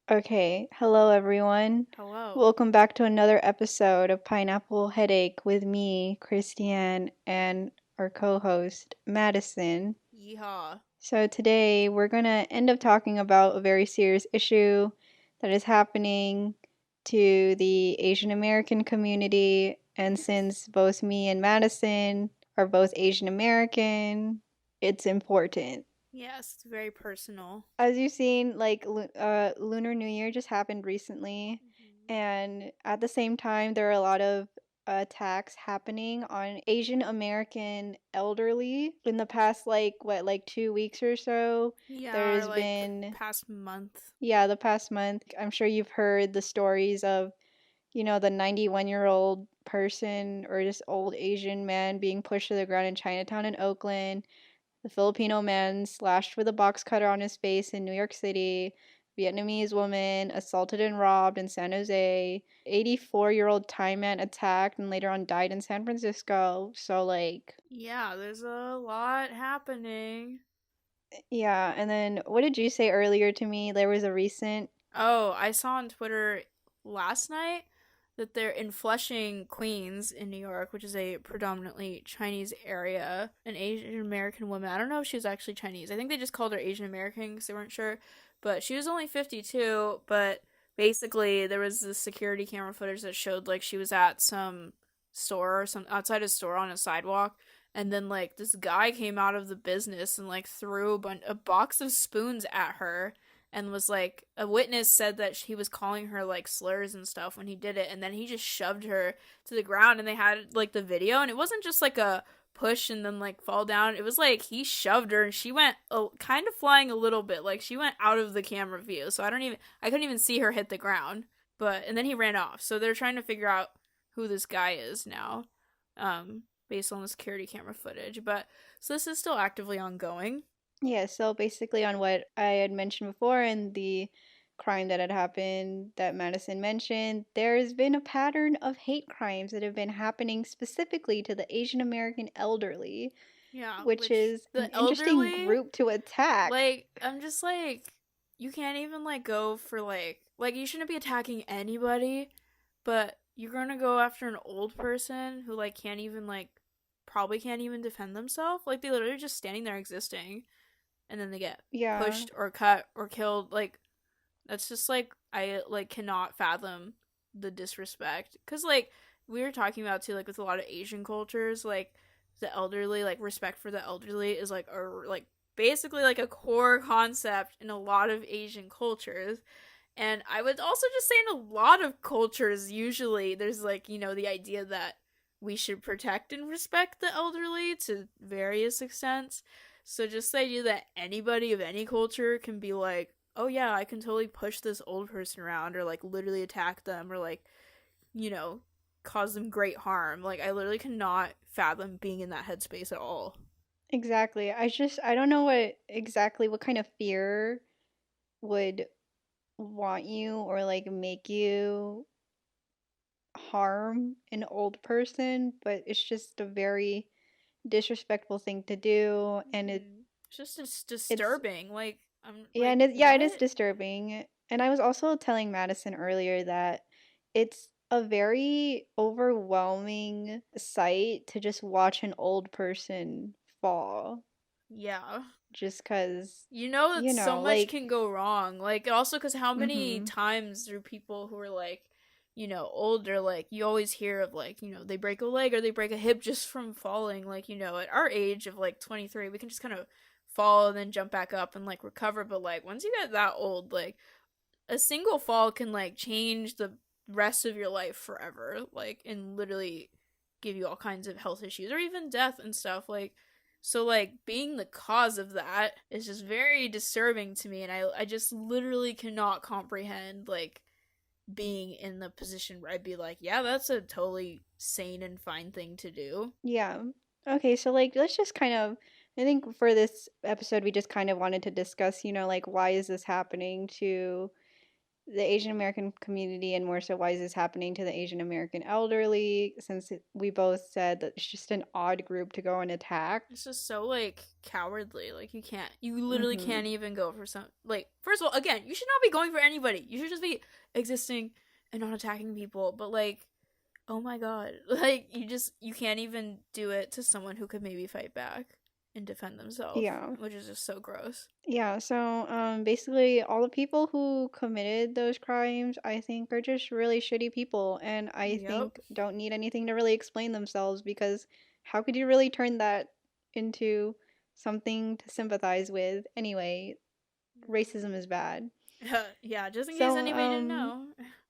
Okay, hello everyone. Hello. Welcome back to another episode of Pineapple Headache with me, Christienne, and our co-host, Madison. Yeehaw. So today we're gonna end up talking about a very serious issue that is happening to the Asian American community, and since both me and Madison are both Asian American, it's important. Yes, it's very personal. As you've seen, like Lunar New Year just happened recently, Hmm. and at the same time, there are a lot of attacks happening on Asian American elderly in the past, like what, like 2 weeks or so. Yeah, or There's like been, past month. yeah, the past month. I'm sure you've heard the stories of, the 91-year-old person or just old Asian man being pushed to the ground in Chinatown in Oakland, the Filipino man slashed with a box cutter on his face in New York City. Vietnamese woman assaulted and robbed in San Jose. 84-year-old Thai man attacked and later on died in San Francisco. So, like, Yeah, there's a lot happening. yeah. And then what did you say earlier to me? There was a recent. Oh, I saw on Twitter last night that they're in Flushing, Queens, in New York, which is a predominantly Chinese area. An Asian American woman. I don't know if she was actually Chinese. I think they just called her Asian American because they weren't sure. But she was only 52. But basically, there was this security camera footage that showed like she was at some store or some outside a store on a sidewalk. And then like this guy came out of the business and like threw a box of spoons at her and was like a witness said that he was calling her like slurs and stuff when he did it, and then he just shoved her to the ground, and they had like the video, and it wasn't just like a push and then like fall down. It was like he shoved her and she went kind of flying a little bit, like she went out of the camera view, so I couldn't even see her hit the ground. But and then he ran off, so they're trying to figure out who this guy is now, based on the security camera footage. But so this is still actively ongoing. Yeah, so basically on what I had mentioned before and the crime that had happened that Madison mentioned, there's been a pattern of hate crimes that have been happening specifically to the Asian American elderly, Yeah, which which is an the interesting elderly, group to attack. like, I'm just like, you can't even like go for like you shouldn't be attacking anybody, but you're gonna go after an old person who like can't even like probably can't even defend themselves. Like they literally just standing there existing, and then they get Yeah. pushed or cut or killed. Like that's just like I like cannot fathom the disrespect. Cause like we were talking about too, like with a lot of Asian cultures, like the elderly, like respect for the elderly is like a like basically like a core concept in a lot of Asian cultures. And I would also just say in a lot of cultures, usually there's like, the idea that we should protect and respect the elderly to various extents. So just the idea that anybody of any culture can be like, oh yeah, I can totally push this old person around or like literally attack them or like, you know, cause them great harm. Like I literally cannot fathom being in that headspace at all. Exactly. I don't know what kind of fear would want you or like make you harm an old person, but it's just a very disrespectful thing to do, and It's just it's it's disturbing. Like I'm yeah, like, and it is what? disturbing. And I was also telling Madison earlier that it's a very overwhelming sight to just watch an old person fall Yeah. just 'cause, You know that so much like can go wrong. Like also cuz how many mhm. times do people who are like, older, like you always hear of like, they break a leg or they break a hip just from falling. Like, at our age of like 23, we can just kind of fall and then jump back up and like recover, but like once you get that old, like a single fall can like change the rest of your life forever, like and literally give you all kinds of health issues or even death and stuff. Like so like being the cause of that is just very disturbing to me, and I just literally cannot comprehend like being in the position where I'd be like, yeah, that's a totally sane and fine thing to do. Yeah. Okay, so like let's just kind of I think for this episode we just kind of wanted to discuss, like why is this happening to the Asian American community, and more so why is this happening to the Asian American elderly, since we both said that it's just an odd group to go and attack. It's just so like cowardly. Like you literally Mhm. can't even go for some. Like first of all, again, you should not be going for anybody. You should just be existing and not attacking people. But like, oh my god, like you can't even do it to someone who could maybe fight back and defend themselves, Yeah. which is just so gross. Yeah, so basically all the people who committed those crimes, I think are just really shitty people, and I Yep. think don't need anything to really explain themselves, because how could you really turn that into something to sympathize with? Anyway, racism is bad. Yeah, just in case So anybody didn't know.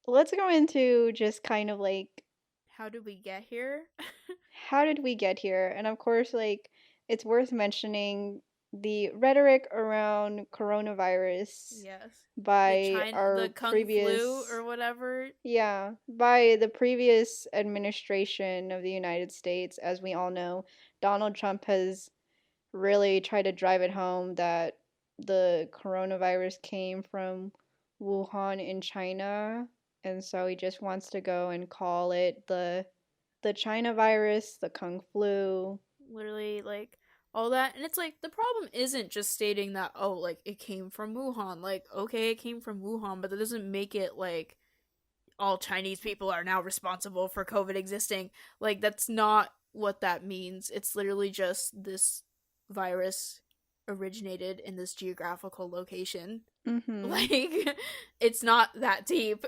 let's go into just kind of like How did we get here? how did we get here? And of course, like, it's worth mentioning the rhetoric around coronavirus Yes. by The our Kung Flu previous, or whatever. yeah, by the previous administration of the United States. As we all know, Donald Trump has really tried to drive it home that the coronavirus came from Wuhan in China. And so he just wants to go and call it the China virus, the Kung flu. Literally, like, all that. And it's like, the problem isn't just stating that, oh, like, it came from Wuhan. Like, okay, it came from Wuhan, but that doesn't make it like all Chinese people are now responsible for COVID existing. Like, that's not what that means. It's literally just this virus originated in this geographical location. Mm-hmm. Like, it's not that deep.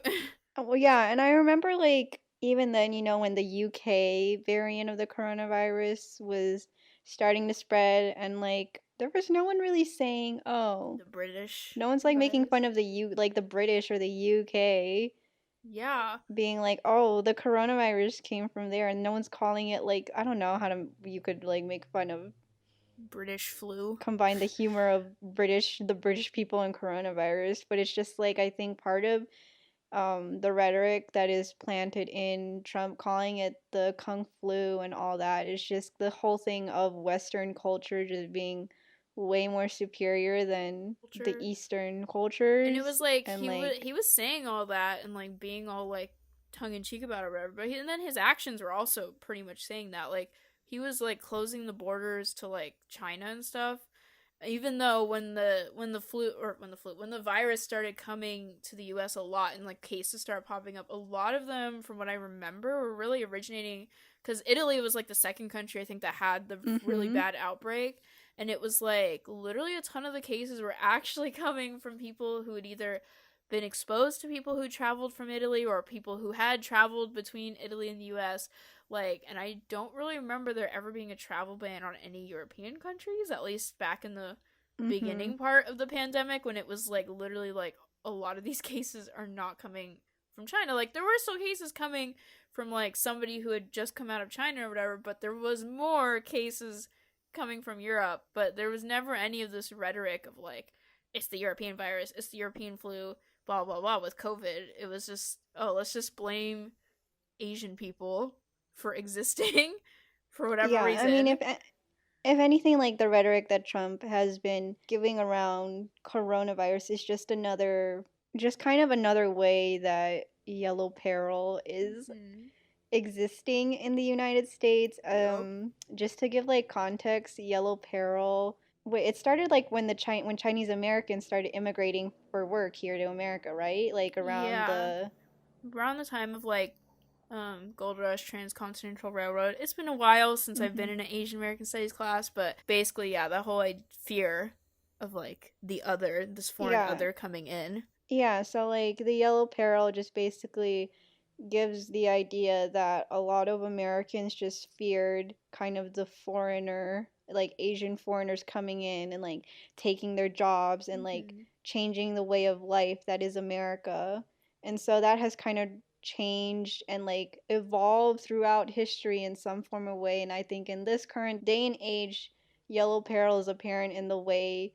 Oh, well, yeah, and I remember like even then, when the UK variant of the coronavirus was starting to spread, and like there was no one really saying, "Oh," The British no one's like making virus. fun of the British or the UK, Yeah. being like, "Oh, the coronavirus came from there," and no one's calling it like, I don't know how to you could like make fun of, British flu. combine the humor of the British people and coronavirus, but it's just like I think part of the rhetoric that is planted in Trump calling it the Kung flu and all that is just the whole thing of Western culture just being way more superior than the Culture. Eastern And it was cultures. like And like, he was saying all that and like being all like tongue in cheek about it or whatever. But and then his actions were also pretty much saying that. Like he was like closing the borders to like China and stuff. Even though when the virus started coming to the US a lot and like cases started popping up, a lot of them from what I remember were really originating because Italy was like the second country I think that had the really mm-hmm, bad outbreak, and it was like literally a ton of the cases were actually coming from people who had either been exposed to people who traveled from Italy or people who had traveled between Italy and the US. Like, and I don't really remember there ever being a travel ban on any European countries, at least back in the mm-hmm, beginning part of the pandemic when it was like literally like a lot of these cases are not coming from China. Like there were still cases coming from like somebody who had just come out of China or whatever, but there was more cases coming from Europe, but there was never any of this rhetoric of like it's the European virus, it's the European flu, blah blah blah with COVID. It was just, oh, let's just blame Asian people for existing for whatever yeah. I mean, reason. if anything, like the rhetoric that Trump has been giving around coronavirus is just kind of another way that yellow peril is Mm-hmm. existing in the United States. Yup. Just to give like context, yellow peril. Wait, it started like when Chinese Americans started immigrating for work here to America, right? Like around Yeah. the Around the time of like Gold Rush, Transcontinental Railroad. It's been a while since I've been hmm in an Asian American Studies class, but basically, yeah, that whole fear of like the other, this foreign yeah, other coming in. yeah. So like the yellow peril just basically gives the idea that a lot of Americans just feared kind of the foreigner, like Asian foreigners coming in and like taking their jobs and like Mm-hmm. changing the way of life that is America. And so that has kind of changed and like evolved throughout history in some form of way. And I think in this current day and age, yellow peril is apparent in the way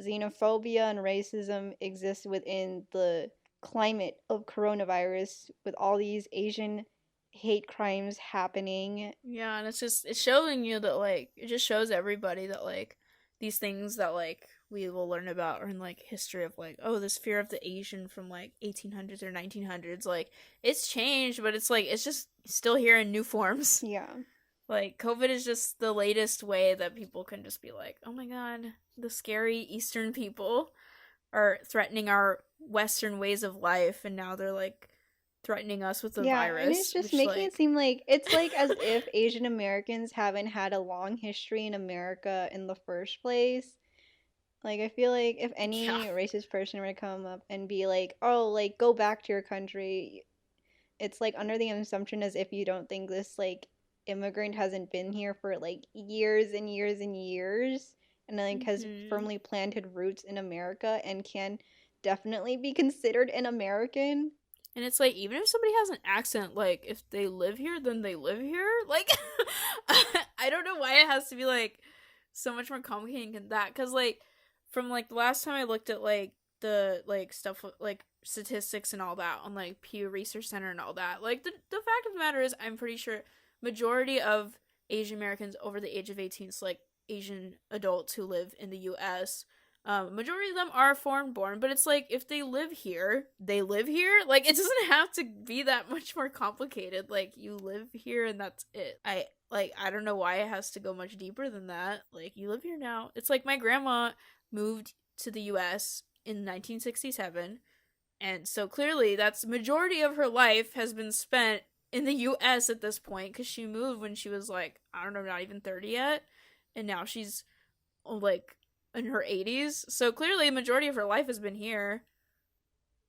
xenophobia and racism exist within the climate of coronavirus with all these Asian hate crimes happening. Yeah, and it's showing you that like it just shows everybody that like these things that like we will learn about, or in like history of like, oh, this fear of the Asian from like 1800s or 1900s, like it's changed, but it's like it's just still here in new forms. Yeah. Like COVID is just the latest way that people can just be like, oh my god, the scary Eastern people are threatening our Western ways of life, and now they're like threatening us with a Yeah, and it's virus, just which making it like seem like it's like as if Asian Americans haven't had a long history in America in the first place. Like, I feel like if yeah. any racist person were to come up and be like, oh, like, go back to your country, it's like under the assumption as if you don't think this, like, immigrant hasn't been here for, like, years and years and years and, like, has Mhm. firmly planted roots in America and can definitely be considered an American. And it's like, even if somebody has an accent, like if they live here, then they live here. Like, I don't know why it has to be like so much more complicated than that. Because like, from like the last time I looked at like the like stuff like statistics and all that on like Pew Research Center and all that, like the fact of the matter is, I'm pretty sure majority of Asian Americans over the age of 18, so like Asian adults who live in the U.S. Majority of them are foreign born, but it's like if they live here, they live here. Like it doesn't have to be that much more complicated. Like you live here and that's it. I don't know why it has to go much deeper than that. Like you live here now. It's like my grandma moved to the US in 1967, and so clearly that's majority of her life has been spent in the US at this point cuz she moved when she was like, I don't know, not even 30 yet, and now she's like in her 80s. So clearly a majority of her life has been here.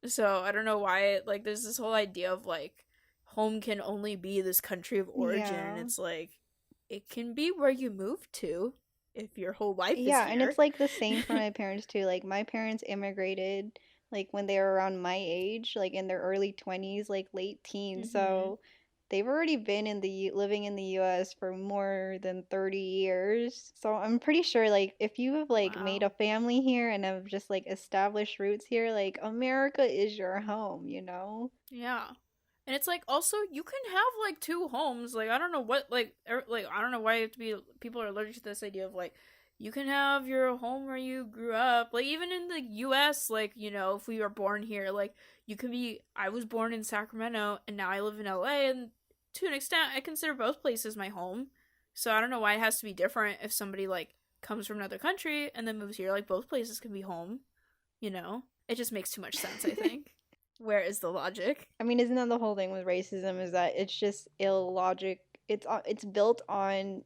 So I don't know why like there's this whole idea of like home can only be this country of origin, and Yeah. it's like it can be where you move to if your whole life is Yeah, and it's here. like the same for my parents too. Like my parents immigrated like when they were around my age, like in their early 20s, like late teens. Mhm. So they've already been in the living in the US for more than 30 years. So I'm pretty sure like if you have like made a Wow. family here and have just like established roots here, like America is your home, you know? Yeah. And it's like also you can have like two homes. Like I don't know what like I don't know why you have to be people are allergic to this idea of like you can have your home where you grew up. Like even in the US, like, you know, if we were born here, like you can be I was born in Sacramento and now I live in LA, and to an extent I consider both places my home. So I don't know why it has to be different if somebody like comes from another country and then moves here. Like both places can be home, you know? It just makes too much sense, I think. Where is the logic? I mean, isn't that the whole thing with racism is that it's just illogic. It's built on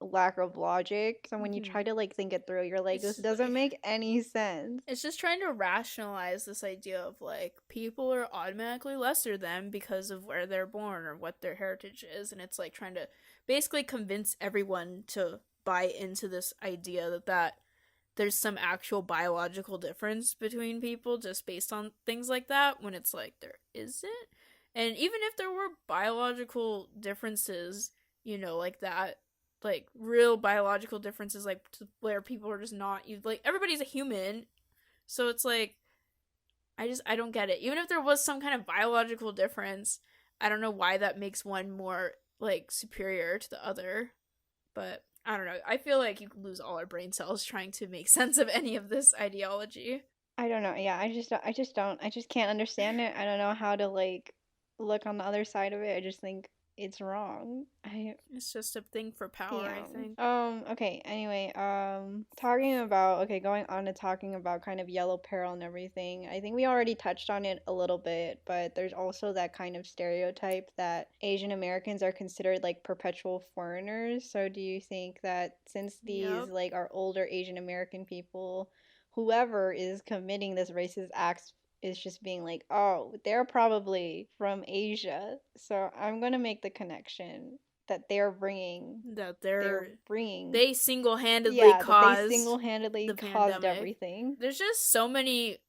lack of logic. So when you try Mm-hmm. to like think it through, you're like, this It's doesn't make any sense. it's just trying to rationalize this idea of like people are automatically lesser than because of where they're born or what their heritage is, and it's like trying to basically convince everyone to buy into this idea that there's some actual biological difference between people just based on things like that, when it's like there isn't. And even if there were biological differences, you know, like that, like real biological differences, like where people are just not you like everybody's a human, so it's like I don't get it. Even if there was some kind of biological difference, I don't know why that makes one more like superior to the other. But I don't know. I feel like you could lose all our brain cells trying to make sense of any of this ideology. I don't know. Yeah, I just can't understand it. I don't know how to like look on the other side of it. I just think it's wrong. I It's just a thing for power, Yeah. I think. Okay, anyway, talking about, okay, going on to talking about kind of yellow peril and everything. I think we already touched on it a little bit, but there's also that kind of stereotype that Asian Americans are considered like perpetual foreigners. So do you think that since these Yep. like are older Asian American people, whoever is committing this racist acts is just being like, oh, they're probably from Asia. So I'm gonna make the connection that That they're they're bringing they single-handedly yeah, that they caused single-handedly the caused pandemic. everything. There's just so many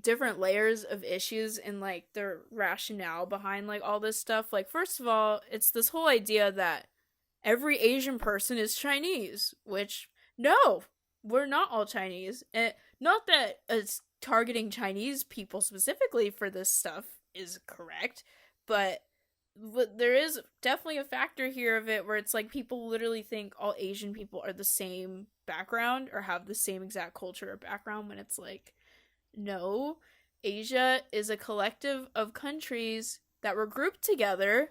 different layers of issues and like their rationale behind like all this stuff. Like first of all, it's this whole idea that every Asian person is Chinese, which no, we're not all Chinese. And not that it's targeting Chinese people specifically for this stuff is correct, but there is definitely a factor here of it where it's like people literally think all Asian people are the same background or have the same exact culture or background, when it's like, no, Asia is a collective of countries that were grouped together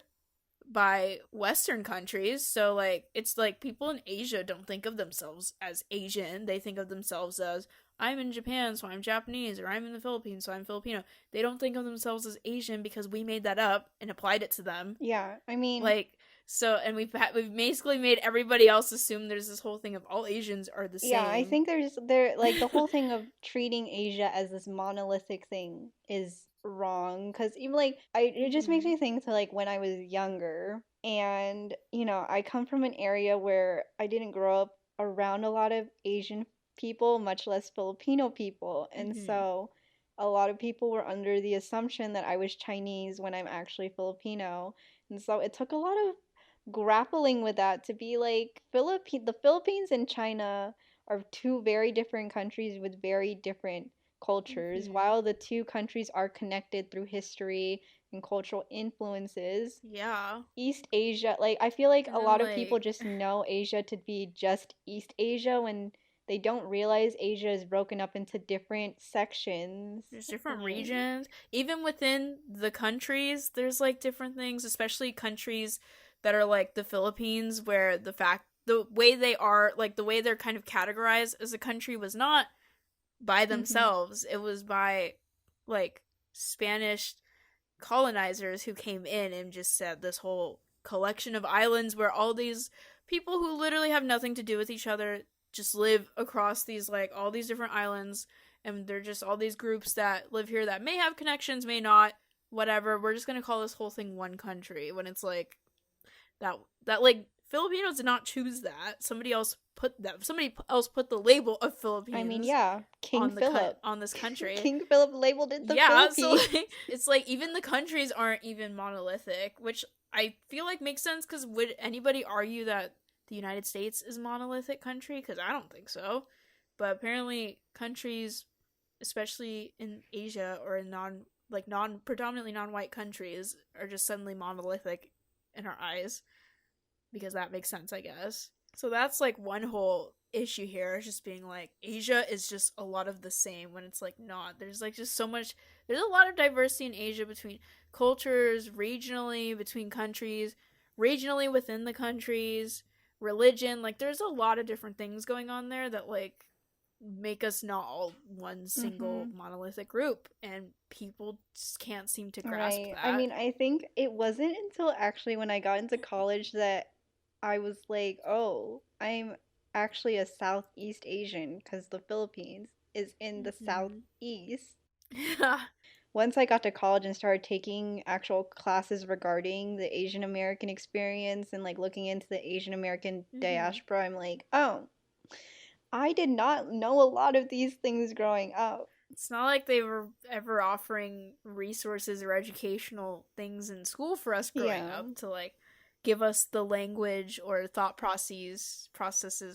by Western countries. So, like, it's like people in Asia don't think of themselves as Asian. They think of themselves as, I'm in Japan, so I'm Japanese, or I'm in the Philippines, so I'm Filipino. They don't think of themselves as Asian because we made that up and applied it to them. Yeah, I mean, Like, so, and we've basically made everybody else assume there's this whole thing of all Asians are the yeah, I same. think there like the whole thing of treating Asia as this monolithic thing is wrong because even like it just makes Mm-hmm. me think to like when I was younger and I come from an area where I didn't grow up around a lot of Asian people, much less Filipino people, and Mm-hmm. so a lot of people were under the assumption that I was Chinese when I'm actually Filipino, and so it took a lot of grappling with that to be like the Philippines and China are two very different countries with very different cultures. Mm-hmm. While the two countries are connected through history and cultural influences, Yeah. East Asia, like I feel like And a then, lot of people like, just know Asia to be just East Asia when they don't realize Asia is broken up into different sections. there's different And regions. Even within the countries, there's like different things, especially countries that are like the Philippines, where the way they are, like the way they're kind of categorized as a country was not by mhm. themselves. It was by like Spanish colonizers who came in and just said this whole collection of islands where all these people who literally have nothing to do with each other just live across these, like, all these different islands, and they're just all these groups that live here that may have connections, may not, whatever. We're just going to call this whole thing one country, when it's like that like Filipinos did not choose that. Somebody else put the label of I mean, Philippines yeah, King Philip. on this country. King Philip labeled it the Yeah, so Philippines. like it's like even the countries aren't even monolithic, which I feel like makes sense, because would anybody argue that the United States is a monolithic country? Because I don't think so. But apparently countries, especially in Asia or in non predominantly non-white countries, are just suddenly monolithic in our eyes, because that makes sense, I guess. So that's like one whole issue here, is just being like Asia is just a lot of the same, when it's like not. There's like just so much, there's a lot of diversity in Asia, between cultures, regionally, between countries, regionally within the countries, religion. Like there's a lot of different things going on there that like make us not all one single Mhm. monolithic group, and people just can't seem to grasp Right. I that. mean, I think it wasn't until actually when I got into college that I was like, "Oh, I'm actually a Southeast Asian because the Philippines is in the Mm-hmm. Southeast." Yeah. Once I got to college and started taking actual classes regarding the Asian American experience and like looking into the Asian American Mm-hmm. diaspora, I'm like, "Oh, I did not know a lot of these things growing up." It's not like they were ever offering resources or educational things in school for us growing Yeah. up to like give us the language or thought processes,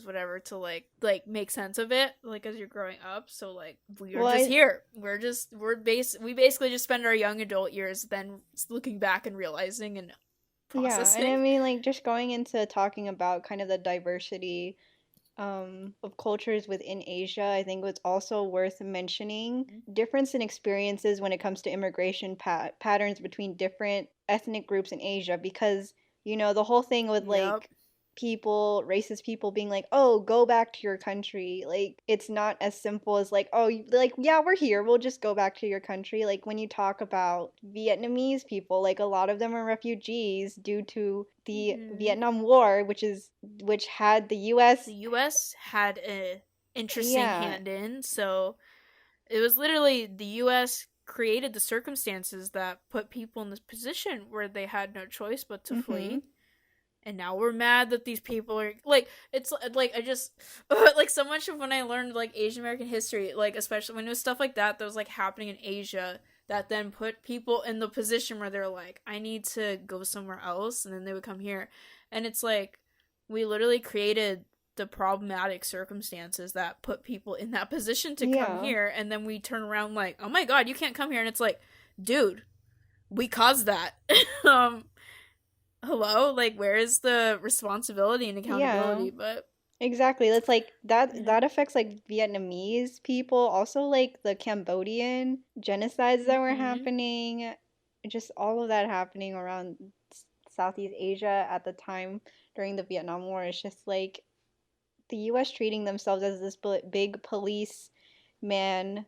whatever, to like make sense of it, like, as you're growing up. So like we are Well, just I here. We basically just spend our young adult years then looking back and realizing and Yeah, and I processing. mean, like, just going into talking about kind of the diversity of cultures within Asia, I think it's also worth mentioning difference in experiences when it comes to immigration patterns between different ethnic groups in Asia because, the whole thing with Yep. like racist people being like, "Oh, go back to your country." Like, it's not as simple as like, "Oh, like, yeah, we're here. We'll just go back to your country." Like, when you talk about Vietnamese people, like a lot of them are refugees due to the Mm-hmm. Vietnam War, which had the US. The US had a interesting Yeah. hand in, so it was literally the US created the circumstances that put people in this position where they had no choice but to Mhm. flee. And now we're mad that these people are like, it's like I just like so much of when I learned like Asian American history, like especially when it was stuff like that was like happening in Asia, that then put people in the position where they're like, I need to go somewhere else, and then they would come here. And it's like we literally created the problematic circumstances that put people in that position to come Yeah. here, and then we turn around like, oh my god, you can't come here. And it's like, dude, we caused that. um hello, like where is the responsibility and Yeah. accountability? But Exactly. That's like that yeah. that affects like Vietnamese people, also like the Cambodian genocides that were Hmm. happening, just all of that happening around Southeast Asia at the time during the Vietnam War. It's just like the US treating themselves as this big policeman,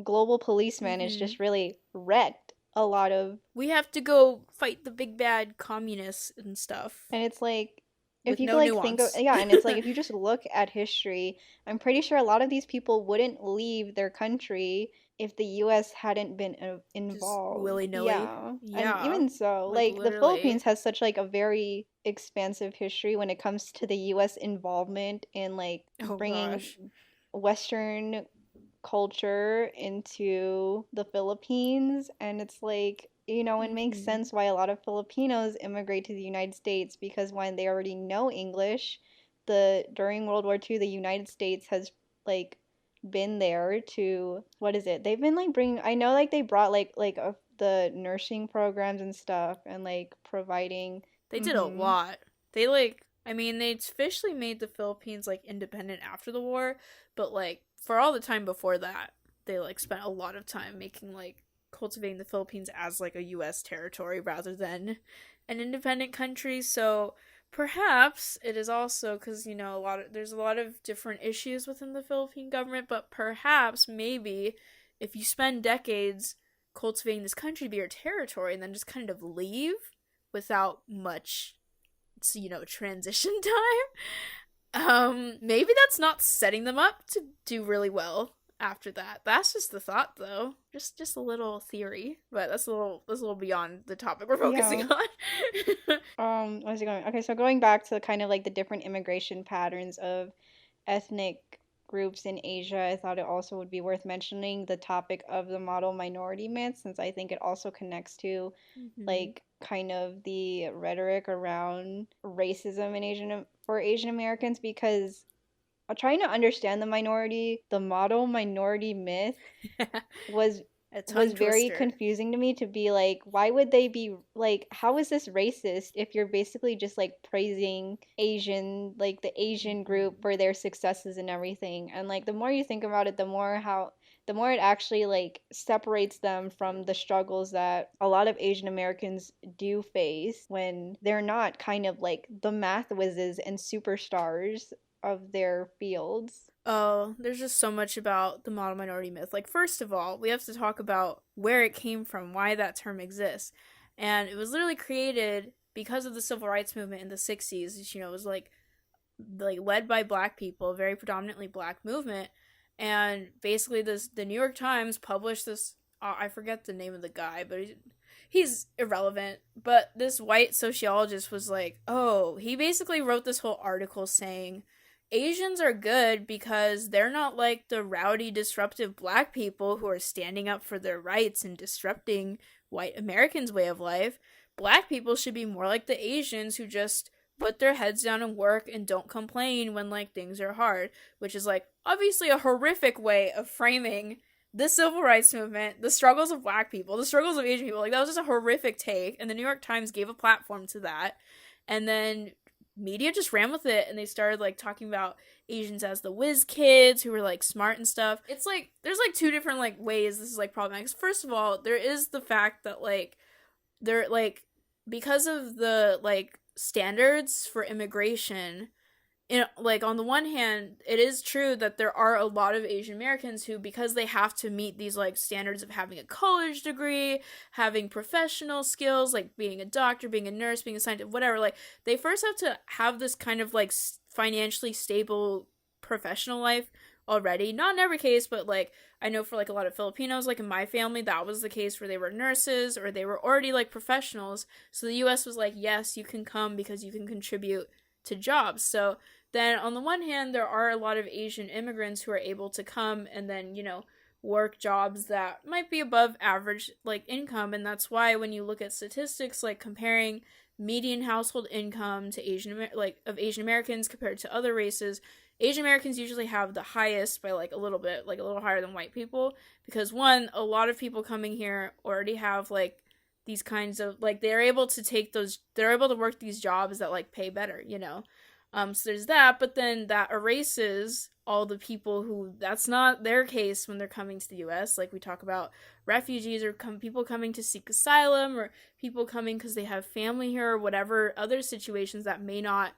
global policeman is Hmm. just really wrecked a lot of. We have to go fight the big bad communists and stuff And it's like, if with you could no like think of, nuance. yeah, and it's like if you just look at history, I'm pretty sure a lot of these people wouldn't leave their country if the US hadn't been Just involved. willy nilly. Yeah. And Yeah, even so, like like the Philippines literally. has such like a very expansive history when it comes to the US involvement in like Oh bringing gosh. Western culture into the Philippines. And it's like, it makes Hmm. sense why a lot of Filipinos immigrate to the United States because when they already know English, the during World War II, the United States has like been there to what is it? They've been like bringing. I know like they brought the nursing programs and stuff and like providing. They did a Mhm. lot. They like, I mean, they officially made the Philippines like independent after the war, but like for all the time before that, they like spent a lot of time making like cultivating the Philippines as like a US territory rather than an independent country. So perhaps it is also cuz there's a lot of different issues within the Philippine government, but perhaps maybe if you spend decades cultivating this country to be your territory and then just kind of leave without much transition time, maybe that's not setting them up to do really well after that. That's just the thought though, just a little theory, but that's a little beyond the topic we're focusing Yeah. on. Where's it going? Okay, so going back to kind of like the different immigration patterns of ethnic groups in Asia, I thought it also would be worth mentioning the topic of the model minority myth, since I think it also connects to Hmm. like kind of the rhetoric around racism in for Asian Americans because trying to understand the model minority myth was A was tongue very twister. confusing to me to be like, why would they be like, how is this racist if you're basically just like praising like the Asian group Hmm. for their successes and everything. And like the more you think about it, the more it actually like separates them from the struggles that a lot of Asian Americans do face when they're not kind of like the math whizzes and superstars of their fields. Oh, there's just so much about the model minority myth. Like, first of all, we have to talk about where it came from, why that term exists. And it was literally created because of the civil rights movement in the 60s. It was like led by black people, a very predominantly black movement. And basically the New York Times published this I forget the name of the guy, but he's irrelevant. But this white sociologist was like, "Oh, he basically wrote this whole article saying Asians are good because they're not like the rowdy, disruptive black people who are standing up for their rights and disrupting white Americans' way of life. Black people should be more like the Asians who just put their heads down and work and don't complain when like things are hard," which is like obviously a horrific way of framing the civil rights movement, the struggles of black people, the struggles of Asian people. Like that was just a horrific take, and the New York Times gave a platform to that. And then media just ran with it and they started like talking about Asians as the whiz kids who were like smart and stuff. It's like there's like two different like ways this is like problematic. First of all, there is the fact that like they're like because of the like standards for immigration, like on the one hand it is true that there are a lot of Asian Americans who, because they have to meet these like standards of having a college degree, having professional skills like being a doctor, being a nurse, being a scientist, whatever, like they first have to have this kind of like financially stable professional life already. Not in every case, but like I know for like a lot of Filipinos, like in my family, that was the case where they were nurses or they were already like professionals. So the US was like, yes, you can come because you can contribute to jobs. So then on the one hand, there are a lot of Asian immigrants who are able to come and then, work jobs that might be above average like income. And that's why when you look at statistics like comparing median household income to Asian Americans compared to other races, Asian Americans usually have the highest by like a little bit, like a little higher than white people, because one, a lot of people coming here already have like these kinds of like they're able to take those they're able to work these jobs that like pay better, you know. So there's that, but then that erases all the people who that's not their case when they're coming to the US. Like we talk about refugees or people coming to seek asylum or people coming because they have family here or whatever other situations that may not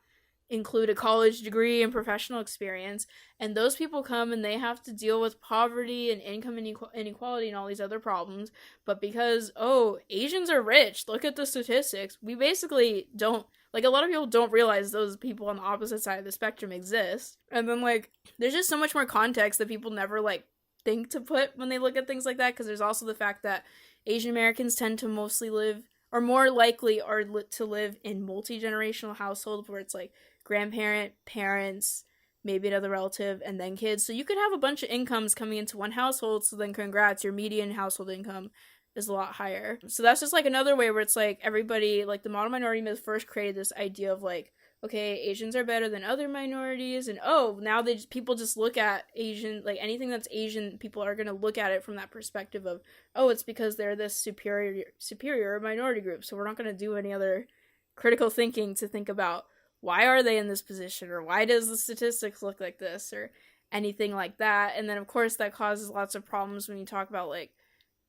include a college degree and professional experience, and those people come and they have to deal with poverty and income inequality and all these other problems, but because oh Asians are rich, look at the statistics, we basically don't like a lot of people don't realize those people on the opposite side of the spectrum exist, and then like there's just so much more context that people never like think to put when they look at things like that, because there's also the fact that Asian Americans tend to mostly live or more likely are to live in multi-generational households where it's like grandparent, parents, maybe another relative, and then kids. So you could have a bunch of incomes coming into one household, so then congrats, your median household income is a lot higher. So that's just like another way where it's like everybody, like the model minority myth first created this idea of like, okay, Asians are better than other minorities, and oh, now people just look at Asian, like anything that's Asian, people are gonna look at it from that perspective of, oh, it's because they're this superior minority group, so we're not gonna do any other critical thinking to think about why are they in this position, or why does the statistics look like this, or anything like that. And then of course that causes lots of problems when you talk about like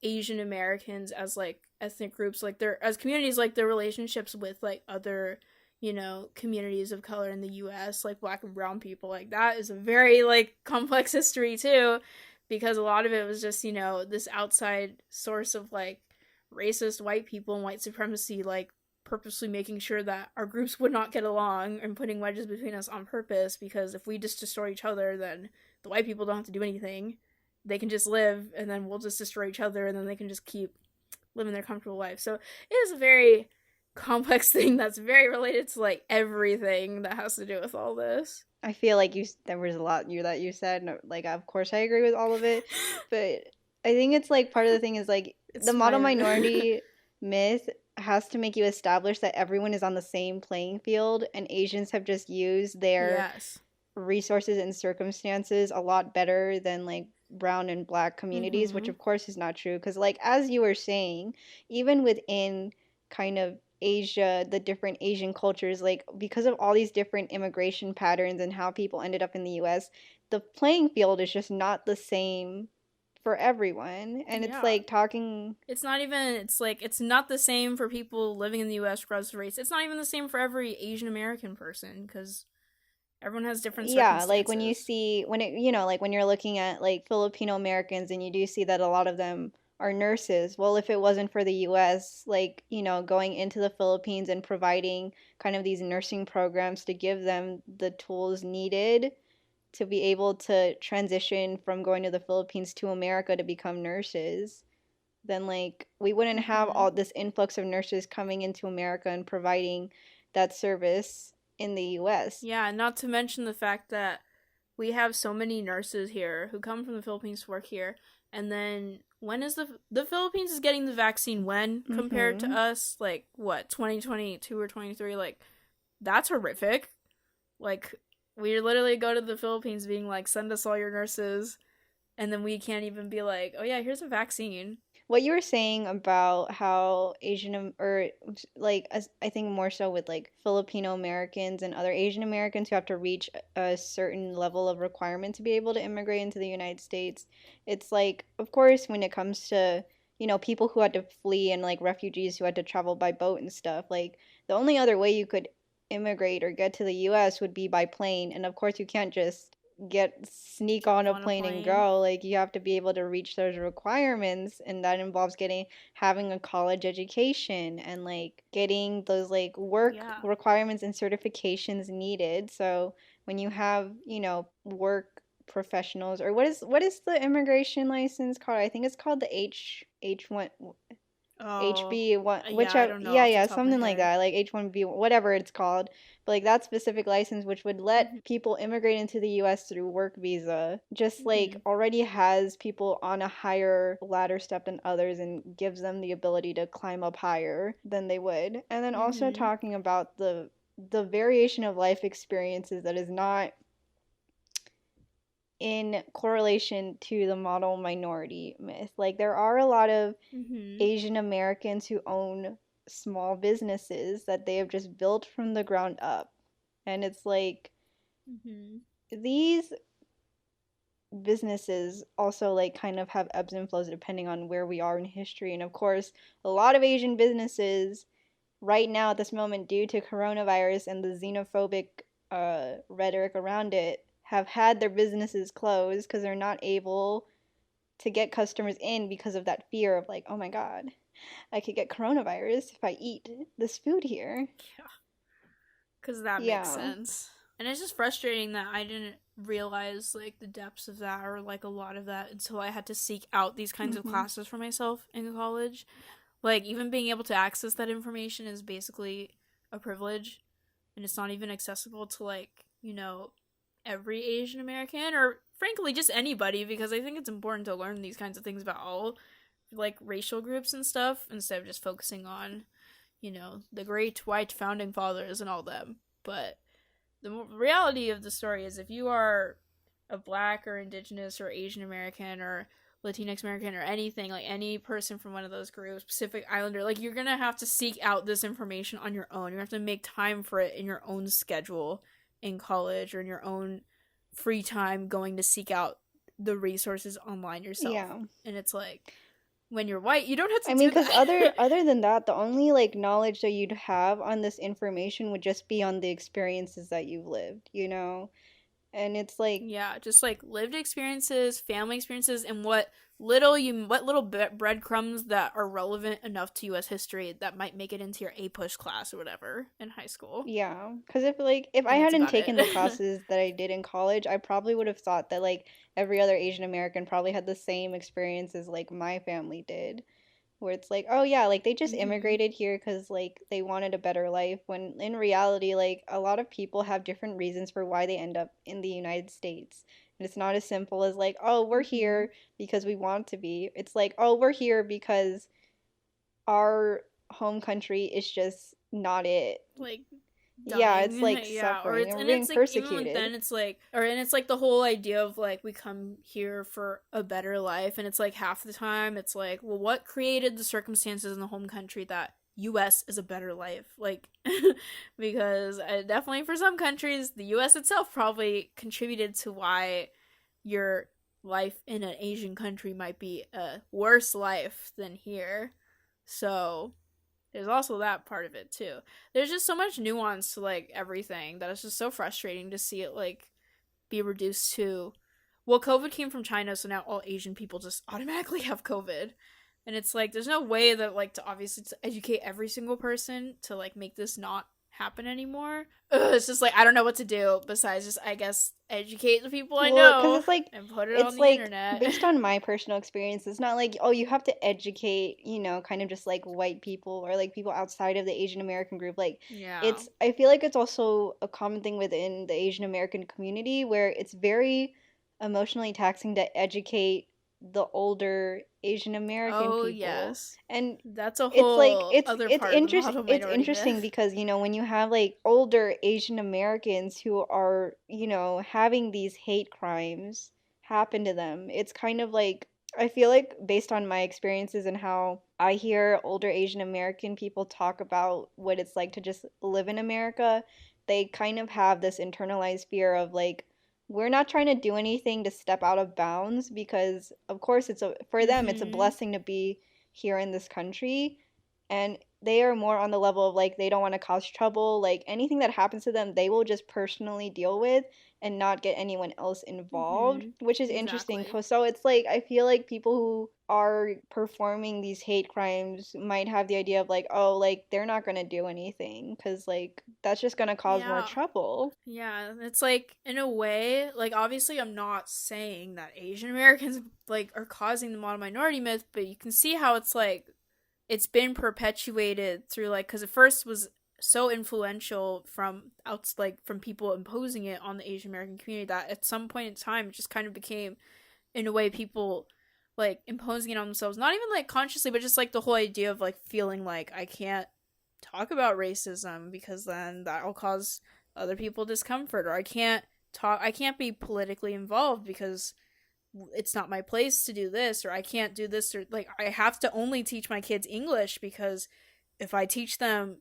Asian Americans as like ethnic groups, like their as communities, like their relationships with like other, you know, communities of color in the US, like black and brown people. Like that is a very like complex history too, because a lot of it was just, you know, this outside source of like racist white people and white supremacy like purposely making sure that our groups would not get along and putting wedges between us on purpose, because if we just destroy each other, then the white people don't have to do anything. They can just live, and then we'll just destroy each other, and then they can just keep living their comfortable life. So it is a very complex thing that's very related to like everything that has to do with all this. I feel like there was a lot that you said. Like, of course, I agree with all of it, but I think it's like part of the thing is like the It's model my minority myth has to make you establish that everyone is on the same playing field, and Asians have just used their yes. resources and circumstances a lot better than like brown and black communities, which Mhm. of course is not true. Because, like, as you were saying, even within kind of Asia, the different Asian cultures, like, because of all these different immigration patterns and how people ended up in the US, the playing field is just not the same for everyone. And it's Yeah. like talking, It's not even it's like it's not the same for people living in the US regardless of race. It's not even the same for every Asian American person cuz everyone has different yeah, like when you circumstances. see, when it, like when you're looking at like Filipino Americans and you do see that a lot of them are nurses. Well, if it wasn't for the US, like, going into the Philippines and providing kind of these nursing programs to give them the tools needed to be able to transition from going to the Philippines to America to become nurses, then like we wouldn't have Mhm. all this influx of nurses coming into America and providing that service in the US. Yeah, not to mention the fact that we have so many nurses here who come from the Philippines to work here, and then when is the Philippines is getting the vaccine when compared to Mhm. us, like what, 2022 or 23, like that's horrific. Like we literally go to the Philippines being like send us all your nurses, and then we can't even be like, "Oh yeah, here's a vaccine." What you were saying about how or like I think more so with like Filipino Americans and other Asian Americans who have to reach a certain level of requirement to be able to immigrate into the United States. It's like, of course, when it comes to, people who had to flee and like refugees who had to travel by boat and stuff, like the only other way you could immigrate or get to the US would be by plane. And of course, you can't just sneak on Jump a on a plane and plane. go. Like, you have to be able to reach those requirements, and that involves having a college education and like getting those like work Yeah. requirements and certifications needed. So when you have, work professionals, or what is the immigration license called? I think it's called the H1 Oh, HB one, yeah, I whichever, don't know yeah, off the yeah, top of my something like head. that, like H1B, whatever it's called. But like that specific license, which would Mhm. let people immigrate into the US through work visa, just like Mhm. already has people on a higher ladder step than others and gives them the ability to climb up higher than they would. And then also Mhm. talking about the variation of life experiences that is not in correlation to the model minority myth. Like, there are a lot of Mhm. Asian Americans who own small businesses that they have just built from the ground up. And it's like Mhm. these businesses also like kind of have ebbs and flows depending on where we are in history. And of course, a lot of Asian businesses right now at this moment, due to coronavirus and the xenophobic rhetoric around it, have had their businesses closed because they're not able to get customers in because of that fear of like, oh my god, I could get coronavirus if I eat this food here. Yeah, because that makes Yeah. sense. And it's just frustrating that I didn't realize like the depths of that or like a lot of that until I had to seek out these kinds of Hmm. classes for myself in college. Like even being able to access that information is basically a privilege, and it's not even accessible to like, every Asian American or frankly just anybody, because I think it's important to learn these kinds of things about all like racial groups and stuff instead of just focusing on, the great white founding fathers and all them. But the reality of the story is if you are a black or indigenous or Asian American or Latinx American or anything, like any person from one of those groups, Pacific Islander, like you're gonna have to seek out this information on your own. You have to make time for it in your own schedule in college or in your own free time going to seek out the resources online yourself. Yeah. And it's like when you're white, you don't have to I mean, do because other that. other than that, the only like knowledge that you'd have on this information would just be on the experiences that you've lived, you know? And it's like, Yeah, just like lived experiences, family experiences, and what little breadcrumbs that are relevant enough to U.S. history that might make it into your A push class or whatever in high school, yeah, because if I and that's hadn't about taken the it. classes that I did in college, I probably would have thought that like every other Asian American probably had the same experiences like my family did, where it's like, oh yeah, like they just Hmm. immigrated here because like they wanted a better life, when in reality, like a lot of people have different reasons for why they end up in the United States. And it's not as simple as like, oh, we're Hmm. here because we want to be. It's like, oh, we're here because our home country is just not it. Like Yeah, it's dying, like yeah, or suffering it's and we're and being it's like even persecuted. then it's like or and it's like the whole idea of like we come here for a better life, and it's like half the time it's like, well, what created the circumstances in the home country that US is a better life, like because definitely for some countries the US itself probably contributed to why your life in an Asian country might be a worse life than here. So there's also that part of it too. There's just so much nuance to like everything that it's just so frustrating to see it like be reduced to, well, COVID came from China, so now all Asian people just automatically have COVID. And it's like there's no way that like to obviously to educate every single person to like make this not happen anymore. It's just like I don't know what to do besides just I guess educate the people I Well, because know and put it on it's the like internet. based on my personal experience, it's not like, oh, you have to educate, kind of just like white people or like people outside of the Asian American group. Like, Yeah. I feel like it's also a common thing within the Asian American community where it's very emotionally taxing to educate the older Asian American Oh people. yes. And That's a it's like whole other part of the model it's minority interesting myth. because when you have like older Asian Americans who are having these hate crimes happen to them, it's kind of like, I feel like based on my experiences and how I hear older Asian American people talk about what it's like to just live in America, they kind of have this internalized fear of like, we're not trying to do anything to step out of bounds because of course for them it's a Mhm. blessing to be here in this country, and they are more on the level of like they don't want to cause trouble, like anything that happens to them they will just personally deal with and not get anyone else involved, Mhm. which is interesting. Exactly. So it's like I feel like people who are performing these hate crimes might have the idea of like, oh, like they're not going to do anything cuz like that's just going to cause more Yeah. trouble. Yeah, it's like in a way, like obviously I'm not saying that Asian Americans like are causing the model minority myth, but you can see how it's like it's been perpetuated through like cuz it first was so influential from outs like from people imposing it on the Asian American community that at some point in time it just kind of became in a way people like imposing it on themselves, not even like consciously but just like the whole idea of like feeling like I can't talk about racism because then that'll cause other people discomfort, or I can't talk, I can't be politically involved because it's not my place to do this, or I can't do this, or like I have to only teach my kids English because if I teach them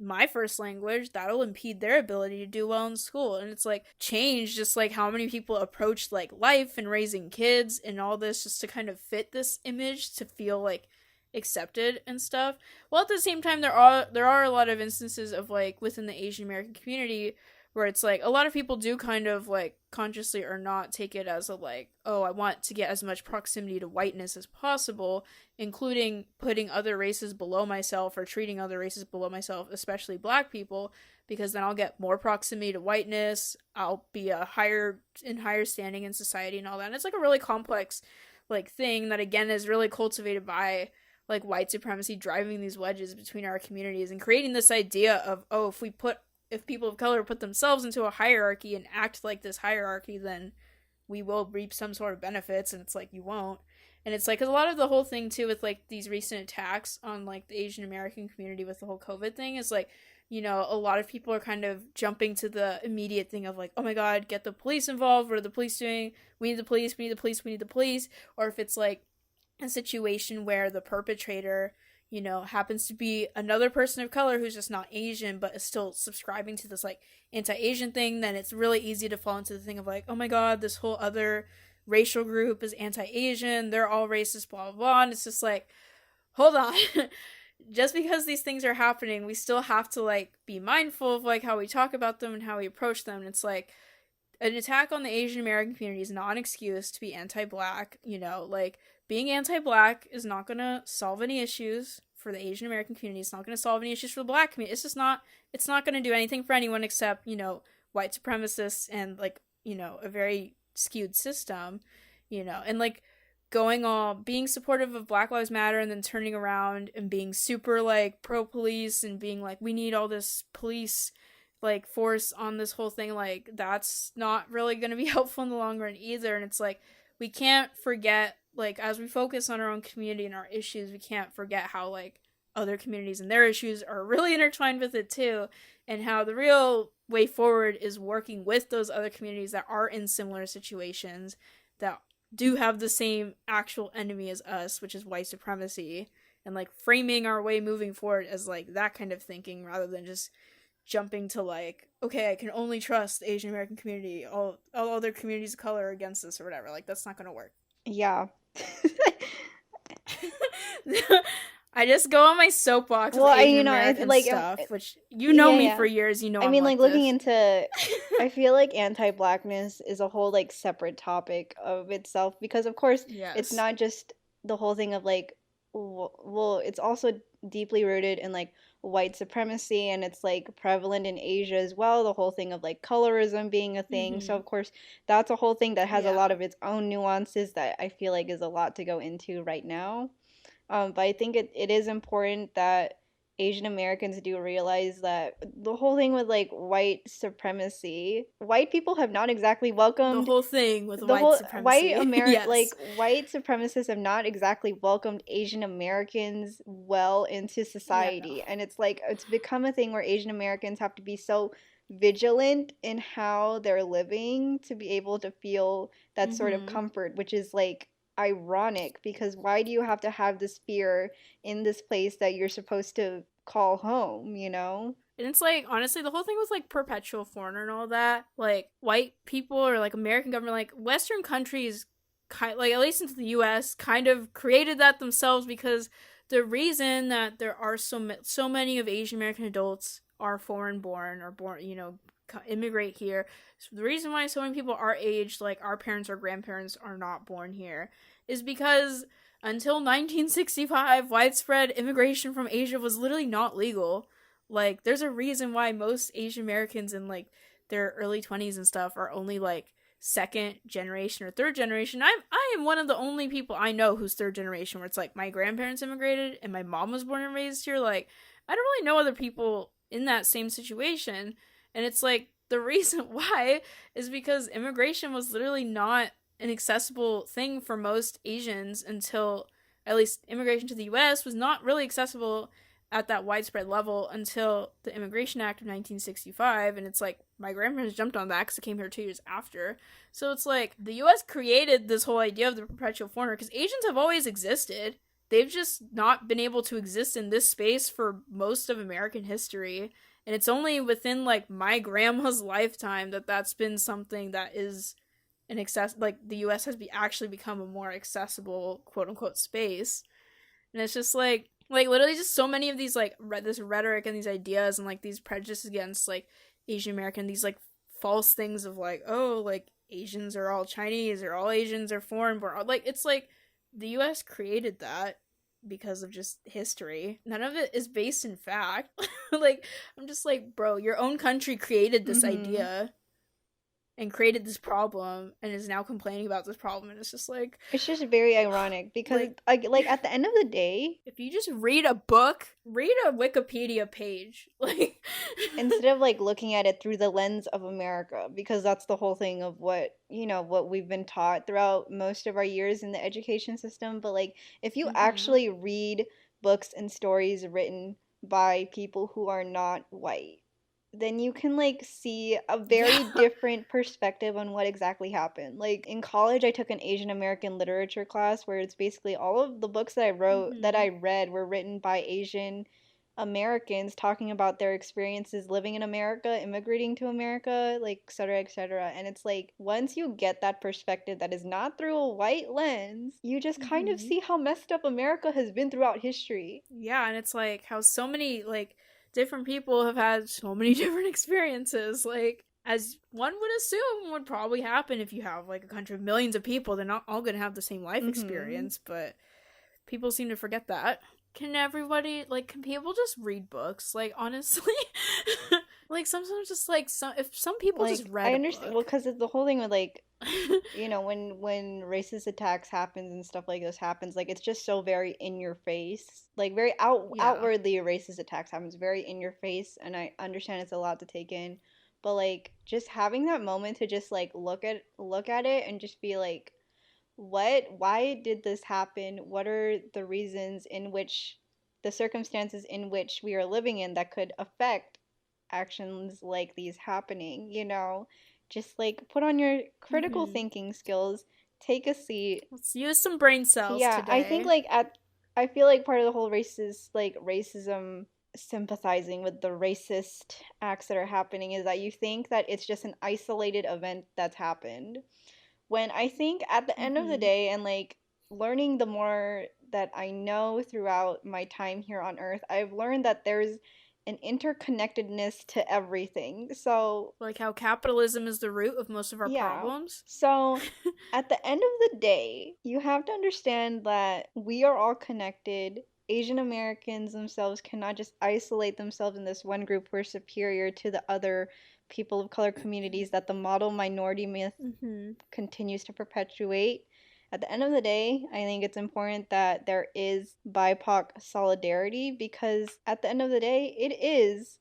my first language, that'll impede their ability to do well in school. And it's like change just like how many people approach like life and raising kids and all this just to kind of fit this image to feel like accepted and stuff. Well, at the same time, there are a lot of instances of like within the Asian American community where it's like a lot of people do kind of like consciously or not take it as a like, oh, I want to get as much proximity to whiteness as possible, including putting other races below myself or treating other races below myself, especially black people, because then I'll get more proximity to whiteness, I'll be a higher standing in society and all that. And it's like a really complex like thing that again is really cultivated by like white supremacy driving these wedges between our communities and creating this idea of, oh, if people of color put themselves into a hierarchy and act like this hierarchy, then we will reap some sort of benefits. And it's like, you won't. And it's like, cause a lot of the whole thing too with like these recent attacks on like the Asian American community with the whole COVID thing is like, you know, a lot of people are kind of jumping to the immediate thing of like, oh my God, get the police involved. What are the police doing? We need the police, we need the police, we need the police. Or if it's like a situation where the perpetrator, you know, happens to be another person of color who's just not Asian but is still subscribing to this like anti-Asian thing, then it's really easy to fall into the thing of like, oh my God, this whole other racial group is anti-Asian, they're all racist, blah blah blah. And it's just like, hold on. Just because these things are happening, we still have to like be mindful of like how we talk about them and how we approach them. And it's like an attack on the Asian American community is not an excuse to be anti-black. You know, like being anti-black is not gonna solve any issues for the Asian American community. It's not gonna solve any issues for the black community. It's just not. It's not gonna do anything for anyone except, you know, white supremacists and like, you know, a very skewed system. You know, and like going all being supportive of Black Lives Matter and then turning around and being super like pro police and being like, we need all this police like force on this whole thing, like that's not really going to be helpful in the long run either. And it's like we can't forget, like as we focus on our own community and our issues, we can't forget how like other communities and their issues are really intertwined with it too, and how the real way forward is working with those other communities that are in similar situations that do have the same actual enemy as us, which is white supremacy, and like framing our way moving forward as like that kind of thinking rather than just jumping to like, okay, I can only trust the Asian American community, all other communities of color are against us or whatever. Like that's not gonna work. Yeah. I just go on my soapbox with Asian American like stuff, which you know yeah, me yeah. for years. You know, I mean, like this. looking into, I feel like anti-blackness is a whole like separate topic of itself because, of course, Yes. it's not just the whole thing of like, well, it's also deeply rooted in like white supremacy and it's like prevalent in Asia as well. The whole thing of like colorism being a thing. So, of course, that's a whole thing that has a lot of its own nuances that I feel like is a lot to go into right now. But I think it is important that Asian Americans do realize that the whole thing with like white supremacy, white people have not exactly welcomed the whole thing with the white whole supremacy. Yes. Like white supremacists have not exactly welcomed Asian Americans well into society. Yeah, no. And it's like it's become a thing where Asian Americans have to be so vigilant in how they're living to be able to feel that sort of comfort, which is like ironic because why do you have to have this fear in this place that you're supposed to call home, you know? And it's like, honestly, the whole thing with like perpetual foreigner and all that, like white people or like American government, like Western countries, like at least into the US, kind of created that themselves because the reason that there are so many of Asian American adults are foreign born or born, you know, immigrate here. So the reason why so many people our age, like our parents or grandparents, are not born here is because until 1965, widespread immigration from Asia was literally not legal. Like, there's a reason why most Asian Americans in like their early 20s and stuff are only like second generation or third generation. I am one of the only people I know who's third generation, where it's like my grandparents immigrated and my mom was born and raised here. Like, I don't really know other people in that same situation. And it's like, the reason why is because immigration was literally not an accessible thing for most Asians until, at least immigration to the US was not really accessible at that widespread level until the Immigration Act of 1965, and it's like my grandparents jumped on that because it came here 2 years after. So it's like the U.S. created this whole idea of the perpetual foreigner because Asians have always existed. They've just not been able to exist in this space for most of American history, and it's only within like my grandma's lifetime that that's been something that is an like the U.S. has actually become a more accessible quote unquote space. And it's just like literally just so many of these like this rhetoric and these ideas and like these prejudices against like Asian American, these like false things of like, oh, like Asians are all Chinese or all Asians are foreign born. Like it's like the US created that because of just history. None of it is based in fact. Like I'm just like, bro, your own country created this Mm-hmm. idea and created this problem and is now complaining about this problem, and it's just It's just very ironic because, like like at the end of the day, if you just read a book, read a Wikipedia page. Like instead of like looking at it through the lens of America, because that's the whole thing of what, what we've been taught throughout most of our years in the education system. But like, if you mhm. actually read books and stories written by people who are not white, then you can like see a Yeah. very different perspective on what exactly happened. Like in college I took an Asian American literature class where it's basically all of the books that I Mhm. read were written by Asian Americans talking about their experiences living in America, immigrating to America, like et cetera, et cetera. And it's like once you get that perspective that is not through a white lens, you just kind of Mhm. see how messed up America has been throughout history. Yeah, and it's like how so many like different people have had so many different experiences, like as one would assume would probably happen if you have like a country of millions of people. They're not all going to have the same life Mhm. experience, but people seem to forget that. Can everybody like can people just read books? Like honestly, like sometimes just like if some people just Like read I a understand, well, book. because it's the whole thing with like, when racist attacks happens and stuff like this happens, like it's just so very in your face, like very Yeah. outwardly racist attacks happens very in your face, and I understand it's a lot to take in, but like just having that moment to just like look at it and just be like, why did this happen? What are the reasons in which the circumstances in which we are living in that could affect actions like these happening, Just like put on your critical Mhm. thinking skills, take a seat. Let's use some brain cells Yeah, I think today. like I feel like part of the whole racism sympathizing with the racist acts that are happening is that you think that it's just an isolated event that's happened, when I think at the end of the Mhm. day, and like learning the more that I know throughout my time here on Earth, I've learned that there's an interconnectedness to everything. So, Like how capitalism is the root of most of our yeah. problems. So, at the end of the day, you have to understand that we are all connected. Asian Americans themselves cannot just isolate themselves in this one group who are superior to the other people of color communities that the model minority myth Mhm. continues to perpetuate. At the end of the day, I think it's important that there is BIPOC solidarity because at the end of the day, it is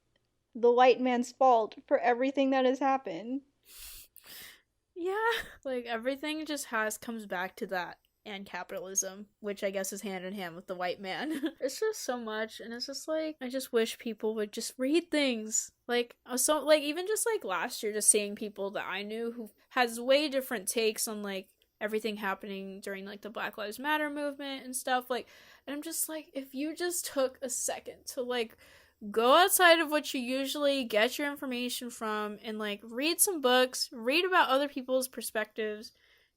the white man's fault for everything that has happened. Yeah, like everything just has comes back to that and capitalism, which I guess is hand in hand with the white man. It's just so much, and it's just like I just wish people would just read things. Like so, like even just like last year, just seeing people that I knew who has way different takes on like everything happening during like the Black Lives Matter movement and stuff. Like, and I'm just like, if you just took a second to like go outside of what you usually get your information from and like read some books, read about other people's perspectives,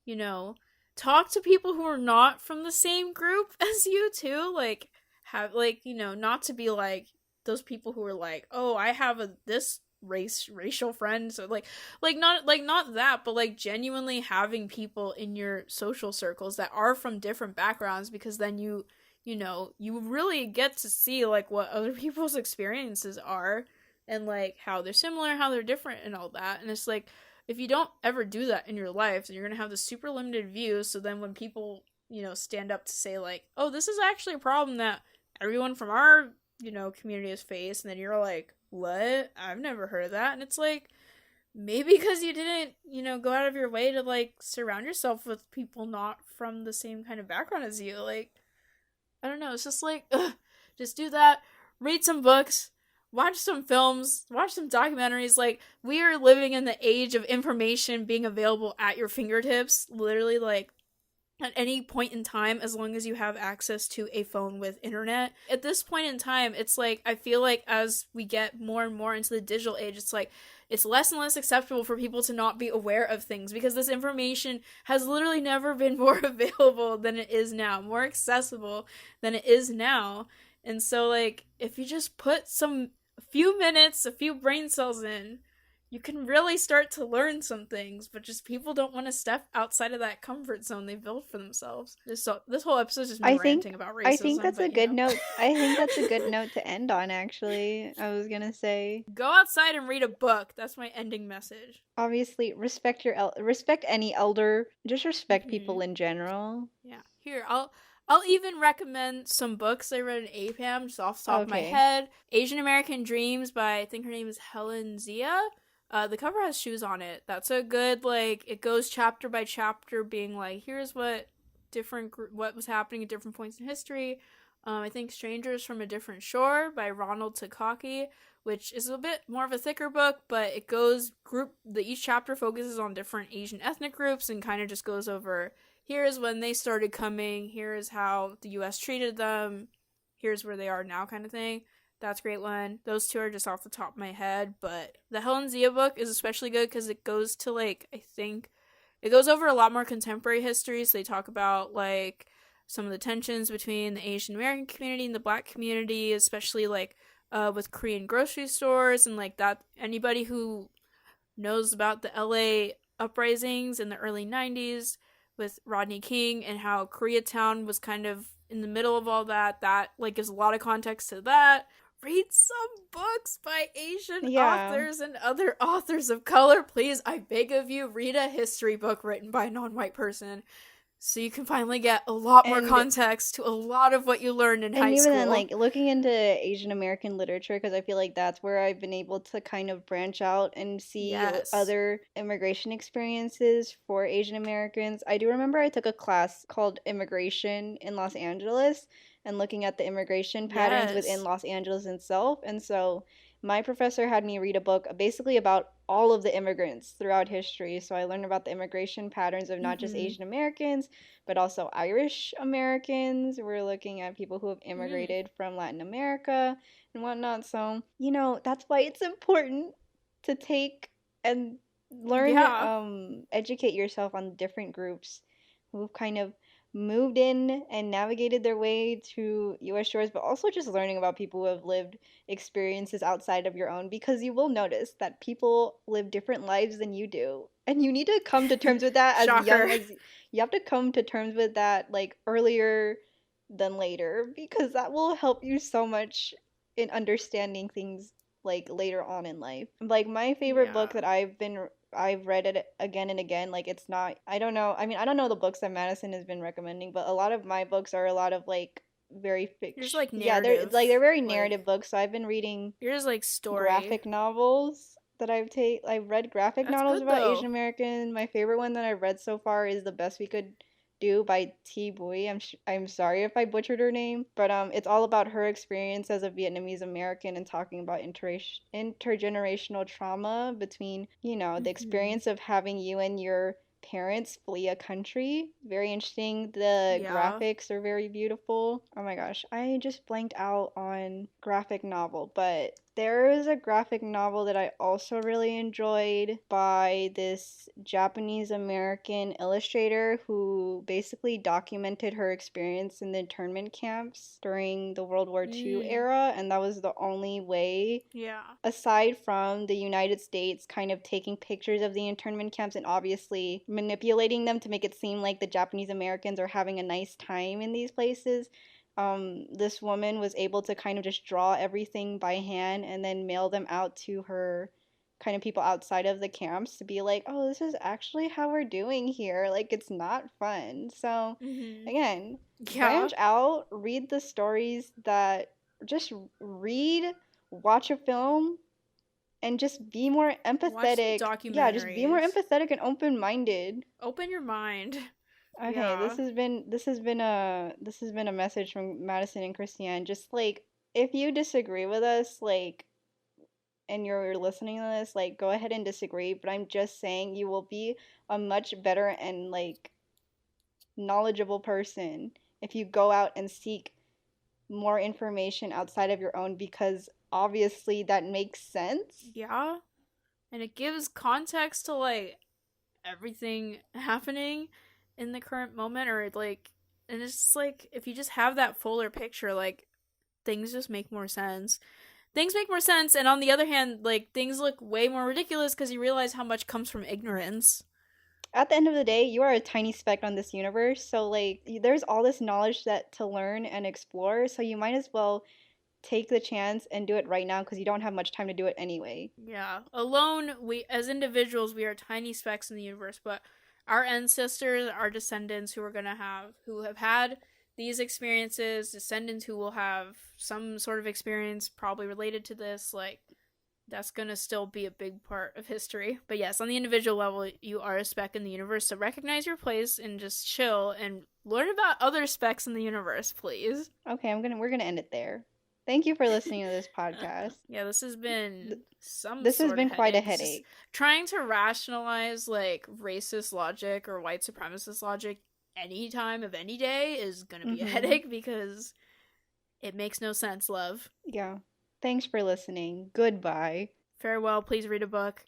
you know, talk to people who are not from the same group as you too, like have like, not to be like those people who are like, "Oh, I have a this racial friend." So like not that, but like genuinely having people in your social circles that are from different backgrounds because then you really get to see like what other people's experiences are and like how they're similar, how they're different and all that. And it's like if you don't ever do that in your life, then you're going to have this super limited view. So then when people, stand up to say like, "Oh, this is actually a problem that everyone from our, community has faced." And then you're like, "What? I've never heard of that." And it's like maybe because you didn't, go out of your way to like surround yourself with people not from the same kind of background as you. Like I don't know. It's just like, ugh, just do that. read some books, watch some films, watch some documentaries. Like, we are living in the age of information being available at your fingertips, literally, like, at any point in time, as long as you have access to a phone with internet. At this point in time, it's like, I feel like as we get more and more into the digital age, it's like it's less and less acceptable for people to not be aware of things, because this information has literally never been more available than it is now, more accessible than it is now. And so, like, if you just put a few minutes, a few brain cells in, you can really start to learn some things, but just people don't want to step outside of that comfort zone they've built for themselves. This whole episode is just me I ranting think about I think racism, that's a but you good know. note. I think that's a good note to end on, actually. I was gonna say, Go outside and read a book. That's my ending message. obviously, respect any elder. Just respect Mm-hmm. people in general. Yeah. Here, I'll even recommend some books I read in APAM just off the top of my Okay. head. Asian American Dreams by, I think her name is Helen Zia. The cover has shoes on it. That's a good, like, it goes chapter by chapter, being like, here's what was happening at different points in history. I think Strangers from a Different Shore by Ronald Takaki, which is a bit more of a thicker book, but it goes each chapter focuses on different Asian ethnic groups and kind of just goes over, here's when they started coming, here's how the US treated them, here's where they are now, kind of thing. That's a great one. Those two are just off the top of my head, but the Helen Zia book is especially good because it goes to, like, I think it goes over a lot more contemporary history. So they talk about, like, some of the tensions between the Asian American community and the Black community, especially, like, with Korean grocery stores, and like that. Anybody who knows about the LA uprisings in the early 90s with Rodney King and how Koreatown was kind of in the middle of all that, that, like, gives a lot of context to that. Read some books by Asian Yeah. authors and other authors of color. Please, I beg of you, read a history book written by a non-white person so you can finally get a lot more And context to a lot of what you learned in And high even then, school. like looking into Asian American literature, because I feel like that's where I've been able to kind of branch out and see Yes. other immigration experiences for Asian Americans. I do remember I took a class called Immigration in Los Angeles and looking at the immigration patterns within Yes. Los Angeles itself. And so my professor had me read a book basically about all of the immigrants throughout history. So I learned about the immigration patterns of not just Mm-hmm. Asian Americans, but also Irish Americans. We're looking at people who have Mm. immigrated from Latin America and whatnot. So, that's why it's important to take and learn, Yeah. educate yourself on different groups who've kind of moved in and navigated their way to US shores, but also just learning about people who have lived experiences outside of your own, because you will notice that people live different lives than you do. And you need to come to terms with that as young Shocker. as you have to come to terms with that like earlier than later, because that will help you so much in understanding things like later on in life. Like my favorite book Yeah. that I've read it again and again. Like it's not, I don't know. I mean, I don't know the books that Madison has been recommending, but a lot of my books are a lot of like very Yours fiction. like Yeah, they're narrative. very Like, narrative books. So I've been reading yours like story. graphic novels that I've read graphic That's novels good about Asian though. American. My favorite one that I've read so far is The Best We Could Do by T Bui. I'm sorry if I butchered her name, but it's all about her experience as a Vietnamese American and talking about intergenerational trauma between, the Mm-hmm. experience of having you and your parents flee a country. Very interesting. The Yeah. graphics are very beautiful. Oh my gosh, I just blanked out on graphic novel, but there is a graphic novel that I also really enjoyed by this Japanese American illustrator who basically documented her experience in the internment camps during the World War II Mm. era, and that was the only way, Yeah. aside from the United States kind of taking pictures of the internment camps and obviously manipulating them to make it seem like the Japanese Americans are having a nice time in these places, this woman was able to kind of just draw everything by hand and then mail them out to her kind of people outside of the camps to be like, oh, this is actually how we're doing here. Like, it's not fun. So, Mm-hmm. again, Yeah. branch out, read the stories that just read, watch a film, and just be more Watch some empathetic. Yeah, just be more documentaries. empathetic and open minded. Open your mind. Okay, Yeah. this has been a message from Madison and Christiane. Just like if you disagree with us, like, and you're listening to this, like, go ahead and disagree. But I'm just saying you will be a much better and, like, knowledgeable person if you go out and seek more information outside of your own because obviously that makes sense. Yeah. And it gives context to like everything happening in the current moment, or like, and it's just like if you just have that fuller picture, like things just make more sense. Things make more sense, and on the other hand, like things look way more ridiculous because you realize how much comes from ignorance. At the end of the day, you are a tiny speck on this universe, so like there's all this knowledge that to learn and explore, so you might as well take the chance and do it right now because you don't have much time to do it anyway. Yeah. Alone, we as individuals, we are tiny specks in the universe, but our ancestors, our descendants who have had these experiences, descendants who will have some sort of experience probably related to this, like that's going to still be a big part of history. But yes, on the individual level, you are a speck in the universe, so recognize your place and just chill and learn about other specks in the universe, please. Okay, we're gonna end it there. Thank you for listening to this podcast. Yeah, this has been some This has sort of been quite a headache. This is headache. trying to rationalize like racist logic or white supremacist logic any time of any day is gonna be a Mm-hmm. headache because it makes no sense, love. Yeah. Thanks for listening. Goodbye. Farewell, please read a book.